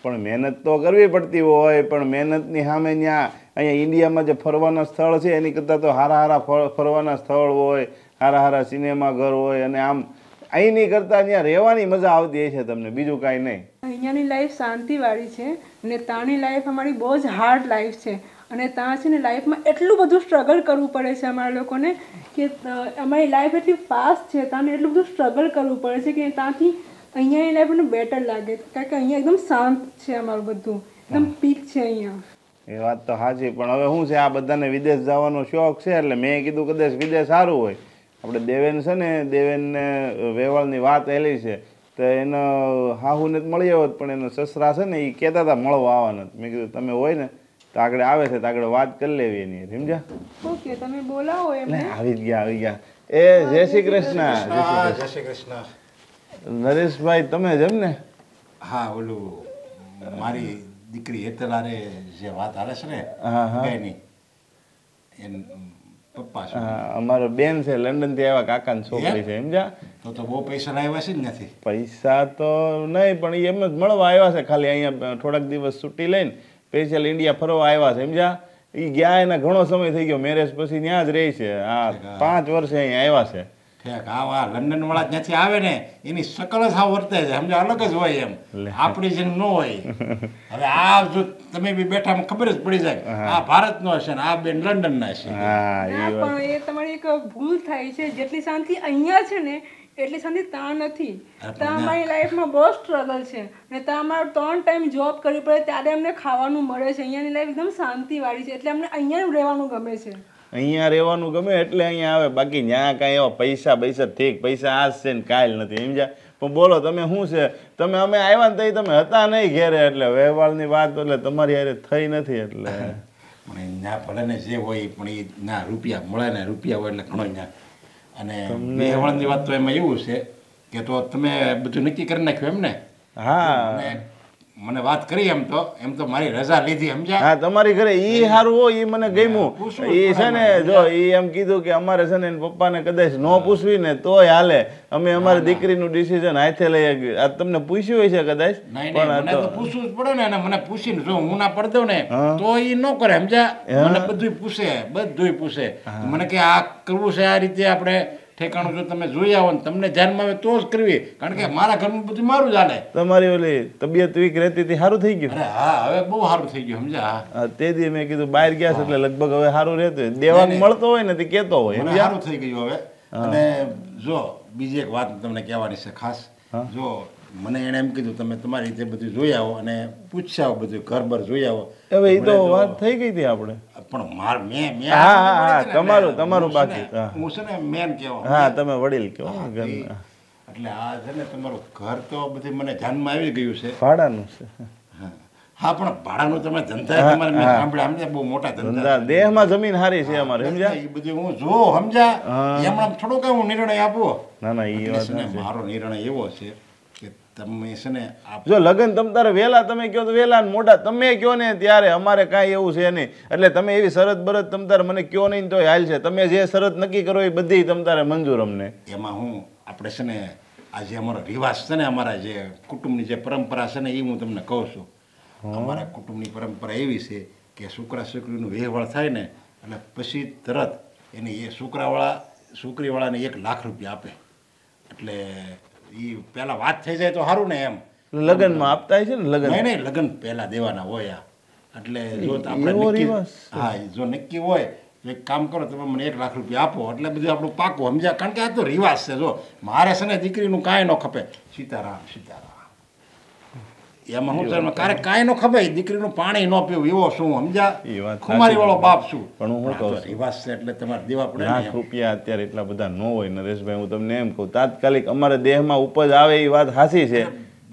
પણ મહેનત તો કરવી પડતી હોય, પણ મહેનતની સામે ત્યાં અહીંયા ઇન્ડિયામાં જે ફરવાના સ્થળ છે એની કરતાં તો સારા ફરવાના સ્થળ હોય, સારા સિનેમા ઘર હોય અને આમ અહીંની કરતાં ત્યાં રહેવાની મજા આવતી છે તમને, બીજું કાંઈ નહીં. અહીંયાની લાઈફ શાંતિવાળી છે અને ત્યાંની લાઈફ અમારી બહુ જ હાર્ડ લાઈફ છે. અને ત્યાં છે ને લાઈફમાં એટલું બધું સ્ટ્રગલ કરવું પડે છે અમારા લોકોને કે અમારી લાઈફ એટલી ફાસ્ટ છે, ત્યાં એટલું બધું સ્ટ્રગલ કરવું પડે છે કે ત્યાંથી અહીંયાની લાઈફ મને બેટર લાગે કારણ કે અહીંયા એકદમ શાંત છે અમારું બધું, એકદમ પીક છે અહીંયા. એ વાત તો સાચી. પણ હવે શું છે, આ બધાને વિદેશ જવાનો શોખ છે એટલે મેં કીધું કદાચ વિદેશ સારું હોય. આપણે દેવેન છે ને, દેવેનને વેવાળની વાત એલી છે તો એનો હાહુને જ મળી આવ્યો પણ એનો સસરા છે ને એ કહેતા હતા મળવા આવવાના. મેં કીધું તમે હોય ને તો આગળ આવે છે તો આગળ વાત કરી લેવી એની, સમજ્યા? ઓકે, તમે બોલાવો એમને. આવી ગયા. એ જય શ્રી કૃષ્ણ. જય શ્રી કૃષ્ણ. નરેશભાઈ તમે જ એમ ને? હા, ઓલું મારી દીકરી હેતલારે જે વાત હાલે છે ને ગાયની એન પપ્પા છે. અમારો બેન છે લંડન થી આવ્યા, કાકાની છોકરી છે, સમજ્યા? તો બહુ પૈસા લાવ્યા છે ને? નથી પૈસા તો નહીં પણ એમ જ મળવા આવ્યા છે, ખાલી અહીંયા થોડાક દિવસ છુટ્ટી લઈને સ્પેશિયલ ઇન્ડિયા ફરવા આવ્યા છે, સમજ્યા? એ ગયા એના ઘણો સમય થઈ ગયો, મેરેજ પછી ત્યાં જ રહી છે. હા, 5 વર્ષે અહીંયા આવ્યા છે. હા, લંડન વાળા જ્યાંથી આવે ને એની શકલ જ હા વર્તે છે, સમજો અલગ જ હોય એમ, આપણી જેમ ન હોય. હવે આ જો તમે બી બેઠા ખબર જ પડી જાય આ ભારતનો હશે ને આ બેન લંડનના છે. પણ એ તમારી એક ભૂલ થાય છે. જેટલી શાંતિ અહીંયા છે ને એટલી શાંતિ ત્યાં નથી. ત્યાં અમારી લાઈફમાં બહુ સ્ટ્રગલ છે અને ત્યાં અમારે 3 ટાઈમ જોબ કરવી પડે ત્યારે અમને ખાવાનું મળે છે. અહીંયાની લાઈફ એકદમ શાંતિવાળી છે એટલે અમને અહીંયા રહેવાનું ગમે છે. અહીંયા રહેવાનું ગમે એટલે અહીંયા આવે, બાકી ત્યાં કાંઈ એવા પૈસા ઠીક પૈસા આજ છે ને કાલ નથી, સમજ્યા? પણ બોલો તમે શું છે, તમે અમે આવ્યા ને તમે હતા નહીં ઘેરે એટલે વ્યવહારની વાત એટલે તમારી હારે થઈ નથી એટલે પણ ત્યાં ભલે ને જે હોય પણ એ ના રૂપિયા મળે ને રૂપિયા હોય એટલે ઘણો ત્યાં અને વેવાળની વાત તો એમાં એવું છે કે તો તમે બધું નક્કી કરી નાખ્યું એમ ને? હા મને વાત કરી એમ તો મારી રજા લીધી સમજ્યા? હા તમારી ઘરે ઈ સારું હોય ઈ મને ગમ્યું. ઈ છે ને જો ઈ એમ કીધું કે અમારે છે ને એના પપ્પાને કદાચ ન પૂછવી ને તોય હાલે, અમે અમારી દીકરીનું ડિસિઝન હાથે લઈ આવી. આ તમને પૂછ્યું હોય છે કદાચ? પણ મને તો પૂછવું જ પડે ને, અને મને પૂછીને જો હું ના પડ દઉં ને તો ઈ ન કરે સમજ્યા? મને બધુંય પૂછે મને કે આ કરવું છે આ રીતે આપણે ઠેકાણું જો તમે જોઈ આવો ને તમને ધ્યાનમાં આવે તો જ કરવી, કારણ કે મારા ઘરનું બધું મારું જ હાલે. તમારી ઓલી તબિયત વીક રહેતી હતી સારું થઈ ગયું? અરે હા હવે બહુ સારું થઈ ગયું સમજ્યા. તે દી મેં કીધું બહાર ગયા છે એટલે લગભગ હવે સારું રહેતું દેવાંગ મળતો હોય ને તે કહેતો હોય સારું થઈ ગયું હવે. અને જો બીજી એક વાત તમને કહેવાની છે ખાસ. જો મને એણે એમ કીધું તમે તમારી રીતે બધું જોઈ આવો અને પૂછ્યા આવો બધું ઘર બર જોઈ આવો. હવે એ તો વાત થઈ ગઈ હતી આપણે પણ મેં હા તમારું બાકી હું છે ને મેન કહેવા. હા તમે વડીલ કહો. એટલે આ છે ને તમારું ઘર તો બધી મને ધ્યાનમાં આવી ગયું છે. ભાડાનું છે? હા પણ ભાડાનું તમે ધંધા તમારે મેં સાંભળ્યા સમજ્યા બહુ મોટા ધંધા દેહમાં જમીન હારી છે અમારે સમજ્યા? એ બધું હું જો સમજ્યા એમણે થોડો કઈ હું નિર્ણય આપું. ના એ વાત મારો નિર્ણય એવો છે કે તમે છે ને જો લગ્ન તમ તારે વહેલા તમે કહો તો વહેલા ને મોટા તમે કહો ને ત્યારે અમારે કાંઈ એવું છે નહીં. એટલે તમે એવી શરત બરત તમ તારે મને કહો નહીં તો હાલ છે. તમે જે શરત નક્કી કરો એ બધી તમ તારે મંજૂર અમને. એમાં હું આપણે છે ને આ જે અમારો રિવાજ છે ને અમારા જે કુટુંબની જે પરંપરા છે ને એ હું તમને કહું છું. અમારા કુટુંબની પરંપરા એવી છે કે છોકરા છોકરીનું વેહવળ થાય ને અને પછી તરત એની એ છોકરીવાળાને 1 લાખ રૂપિયા આપે. એટલે એ પહેલા વાત થઈ જાય તો સારું ને એમ. લગ્નમાં આપતા છે ને? નહીં લગ્ન પહેલા દેવાના હોય આ. એટલે જો આપણે હા જો નક્કી હોય તો એક કામ કરો તમે મને 1 લાખ રૂપિયા આપો એટલે બધું આપણું પાકું સમજ્યા. કારણ કે આ તો રિવાજ છે. જો મારે છે ને દીકરીનું કાંઈ ન ખપે. સીતારામ એમાં હું તમને ક્યારેક કાંઈ ન ખપે. દીકરીનું પાણી ન પીવું એવો શું સમજ્યા? ખુમારી વાળો બાપ શું? પણ હું કહું રિવાજ છે એટલે તમારે દેવા પડે. 1 લાખ રૂપિયા અત્યારે એટલા બધા ન હોય નરેશભાઈ. હું તમને એમ કહું તાત્કાલિક અમારે દેહમાં ઉપજ આવે એ વાત સાચી છે.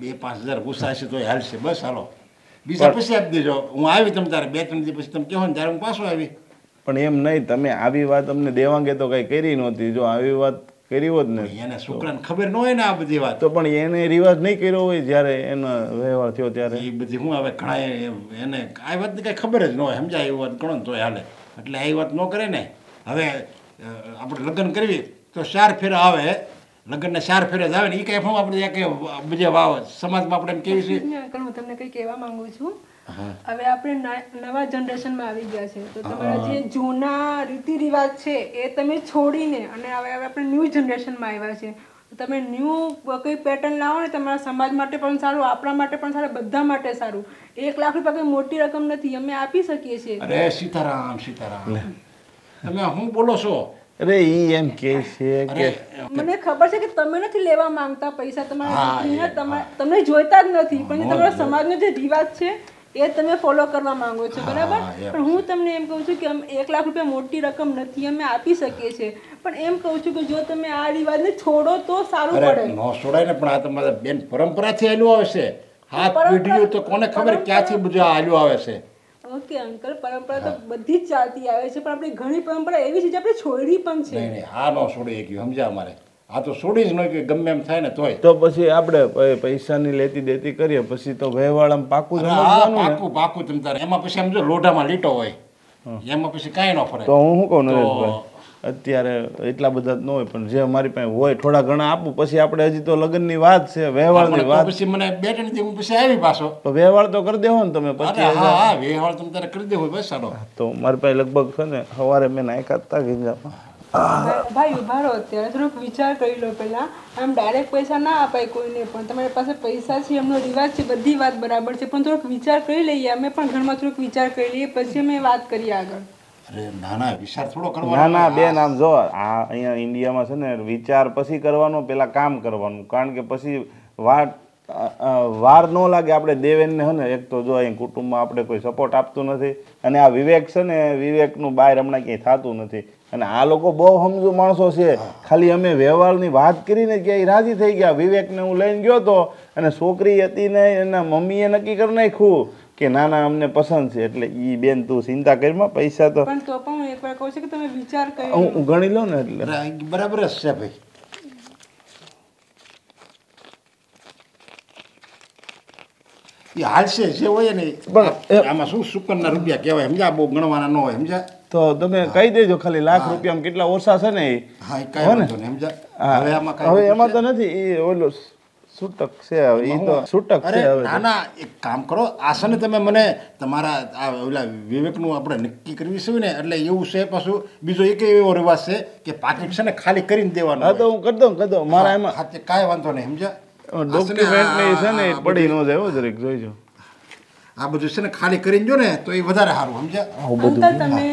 2-5 હજાર ગુસ્સાશે તો હાલશે બસ. હાલો બીજા પછી આપી દેજો. હું આવી તમ તારે 2-3 દિવસ પછી તમે કહો ને ત્યારે હું પાછો આવી. પણ એમ નહીં તમે આવી વાત અમને દેવાંગે તો કઈ કરી નહોતી. જો આવી વાત કરી હોત ને એને છોકરાને ખબર ન હોય ને આ બધી વાત તો પણ એને રિવાજ નહીં કર્યો હોય જ્યારે એનો વ્યવહાર થયો ત્યારે એ બધી હું હવે ઘણા એને આ વાતની કાંઈ ખબર જ ન હોય સમજાય એ વાત ગણો ને તો હાલે. એટલે એ વાત ન કરે ને. હવે આપણે લગ્ન કરવી તો 4 ફેરા આવે. લગ્નને 4 ફેરા જ આવે ને એ કાંઈ હું આપણે કે બીજા વાવ સમાજમાં આપણે એમ કેવી છે. હું તમને કંઈ કહેવા માંગુ છું. હવે આપણે નવા જનરેશનમાં આવી ગયા છે તો તમારા જે જૂના રીતિ રિવાજ છે એ તમે છોડીને અને હવે આપણે ન્યૂ જનરેશનમાં આવ્યા છે. તમે ન્યૂ કોઈ પેટર્ન લાવો ને તમારા સમાજ માટે પણ સારું, આપણા માટે પણ સારું, બધા માટે સારું. 1 લાખ રૂપિયા કોઈ મોટી રકમ નથી, અમે આપી શકીએ છીએ. અરે સીતારામ તમે શું બોલો છો? અરે ઈ એમ કે છે કે મને ખબર છે કે તમે નથી લેવા માંગતા પૈસા તમારા દીકરીને, તમને જોઈતા જ નથી, પણ તમારા સમાજનો જે રિવાજ છે એ તમે ફોલો કરવા માંગો છો બરાબર. પણ હું તમને એમ કહું છું કે 1 લાખ રૂપિયા મોટી રકમ નથી, અમે આપી શકીએ છીએ. પણ એમ કહું છું કે જો તમે આ રિવાજને છોડો તો સારું પડે. ન છોડાય ને પણ આ તમારા બેન પરંપરાથી આલ્યું આવે છે. હાથ પીઢીઓ તો કોને ખબર ક્યાંથી બધું આલ્યું આવે છે. ઓકે અંકલ, પરંપરા તો બધી જ ચાલતી આવે છે પણ આપણી ઘણી પરંપરા એવી છે જે આપણે છોડી પણ છે. નહીં આ ન છોડી ગયું સમજ્યા અમારે. આ તો છોડી જ ન કે ગમે એમ થાય ને તોય તો પછી આપણે પૈસાની લેતી દેતી કરીએ પછી તો વ્યવહારમાં પાકું સમજવાનું. પાકું તમ તારે એમાં પછી સમજો લોઢામાં લીટો હોય એમાં પછી કાંઈ ન ફરે. તો હું શું કહું નરેશભાઈ અત્યારે એટલા બધા ન હોય પણ જે અમારી પાસે હોય થોડા ઘણા આપું. પછી આપણે હજી તો લગ્નની વાત છે, વ્યવહારની વાત. પછી મને 2-3 દિવસ હું પછી આવી પાછો તો વ્યવહાર તો કરી દેવો ને તમે પછી. હા વ્યવહાર તમે તારે કરી દેવો બસ. સારો તો મારી પાસે લગભગ છે ને સવારે મેં નાખ્યા હતા ગીંજામાં. ભાઈ ઉભા રહો, અત્યારે થોડોક વિચાર કરી લો પહેલા. આમ ડાયરેક્ટ પૈસા ના અપાય કોઈને પણ. તમારી પાસે પૈસા છે, એમનો રિવાજ છે, બધી વાત બરાબર છે, પણ થોડોક વિચાર કરી લઈએ. અમે પણ ઘરમાં થોડોક વિચાર કરી લઈએ પછી અમે વાત કરીએ આગળ. અરે ના વિચાર થોડો કરવાનો. ના બેન આમ જો આ અહીંયા ઇન્ડિયામાં છે ને વિચાર પછી કરવાનો, પેલા કામ કરવાનું. કારણ કે પછી વાર ન લાગે. આપણે દેવેનને હે ને એક તો જો અહીં કુટુંબમાં આપણે કોઈ સપોર્ટ આપતું નથી અને આ વિવેક છે ને વિવેકનું બહાર હમણાં ક્યાંય થતું નથી. અને આ લોકો બહુ સમજુ માણસો છે. ખાલી અમે વ્યવહારની વાત કરીને ક્યાંય રાજી થઈ ગયા. વિવેકને હું લઈને ગયો હતો અને છોકરી હતી ને એના મમ્મીએ નક્કી કરી નાખ્યું કે ના ના અમને પસંદ છે. એટલે ઈ બેન તું ચિંતા કરીમાં, પૈસા તો પણ તો પણ હું એકવાર કહું છું કે તમે વિચાર કરી હું ગણી લઉં ને. એટલે બરાબર જ છે ભાઈ. એ હાલશે જે હોય ને આમાં શું શુકનના રૂપિયા કહેવાય સમજ્યા, બહુ ગણવાના ન હોય સમજ્યા. તો તમે કહી દેજો ખાલી લાખ રૂપિયામાં કેટલા ઓછા છે ને એ. હા એ કાંઈ વાંધો નહીં સમજ્યા. હવે આમાં હવે એમાં તો નથી એ ઓલો છૂટક છે હવે એ તો છૂટક છે હવે. ના ના એક કામ કરો, આ છે ને તમે મને તમારા આ ઓલા વિવેકનું આપણે નક્કી કરવી છે ને, એટલે એવું છે પાછું બીજો એક એવો રિવાજ છે કે પાકીટ છે ને ખાલી કરીને દેવાનું. હા તો હું કરી દઉં મારા એમાં કાંઈ વાંધો નહીં સમજ્યા. ડોક્યુમેન્ટ ને છે ને પડી ન જાય જરીક જોઈજો. આ બધું છે ને ખાલી કરીને જો ને તો એ વધારે સારું સમજ્યા. અંકલ તમે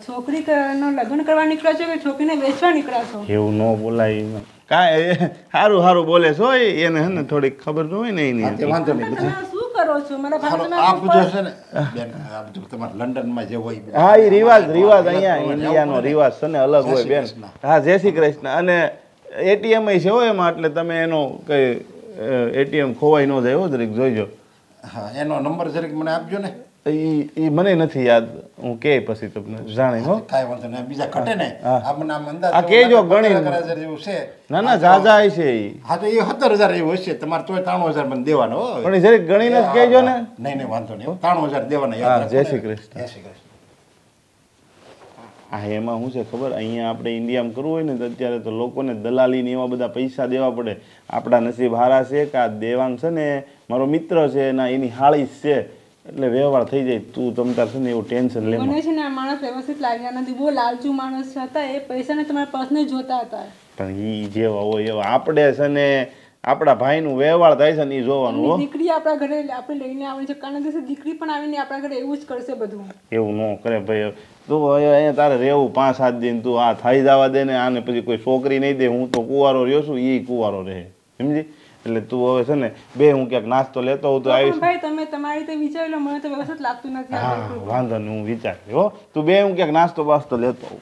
છોકરીનો લગ્ન કરવા નીકળ્યા છો કે છોકરીને વેચવા નીકળ્યા છો? એવું ન બોલાય કાંઈ સારું સારું બોલે છો એને હે ને થોડીક ખબર ન હોય ને એની. વાંધો નહીં બધું શું કરો છો મારા ભાઈ? આ બધું છે ને બેન, આ બધું તમારે લંડનમાં જે હોય હા એ રિવાજ અહીંયા ઇન્ડિયાનો રિવાજ છે ને અલગ હોય બેન. હા જય શ્રી કૃષ્ણ. અને એટીએમ છે હોય એમાં, એટલે તમે એનો કઈ એટીએમ ખોવાઈ ન જાય હો જરીક જોઈજો. હા એનો નંબર જરીક મને આપજો ને. એ મને નથી યાદ, હું કે પછી તમને જાણે હો. કાંઈ વાંધો નહીં, બીજા ઘટે ને આપણને આમ અંદાજ આ કેજો ગણી જેવું છે. ના ના જાજા છે એ. હા તો એ 17,000 એવું હશે તમારે, તોય 93,000 મને દેવાનો હો. પણ જરીક ગણીને જ કહેજો ને. નહીં નહીં વાંધો નહીં, 93,000 દેવાના. હા જય શ્રી કૃષ્ણ. જય શ્રી કૃષ્ણ. હા એમાં શું છે ખબર, અહીંયા આપણે ઇન્ડિયામાં કરવું હોય ને તો અત્યારે તો લોકોને દલાલી ને એવા બધા પૈસા દેવા પડે. આપણા નસીબ હારા છે કે આ દેવાંગ છે ને મારો મિત્ર છે ના એની હાળી છે, એટલે વ્યવહાર થઈ જાય. તું તમતાર છે ને એવું ટેન્શન લે. મને છે ને આ માણસ વ્યવસ્થિત લાગ્યા નથી, બહુ લાલચુ માણસ હતા. એ પૈસાને તમારા પર્સને જોતા હતા. પણ એ જેવા હોય એવા આપણે છે ને આપણા ભાઈનું વ્યવહાર થાય છે ને એ જોવાનું હો. દીકરી આપણા ઘરે આપણે લઈને આવે છે, કારણે દિવસે દીકરી પણ આવીને આપણા ઘરે એવું જ કરશે બધું. એવું ન કરે ભાઈ. તું અહીંયા તારે રહેવું 5-7 દિન, તું આ થઈ જવા દે ને આને, પછી કોઈ છોકરી નહીં દે. હું તો કુંવારો રહ્યો છું, એ કુંવારો રહે સમજી. એટલે તું હવે છે ને બે હું ક્યાંક નાસ્તો લેતો હોઉં તો આવીશ. ભાઈ તમે તમારી રીતે વિચારી લો, મને તો વ્યવસ્થિત લાગતું નથી. હા વાંધો નહીં, હું વિચાર હો. તું બે હું ક્યાંક નાસ્તો બાસ્તો લેતો હોઉં.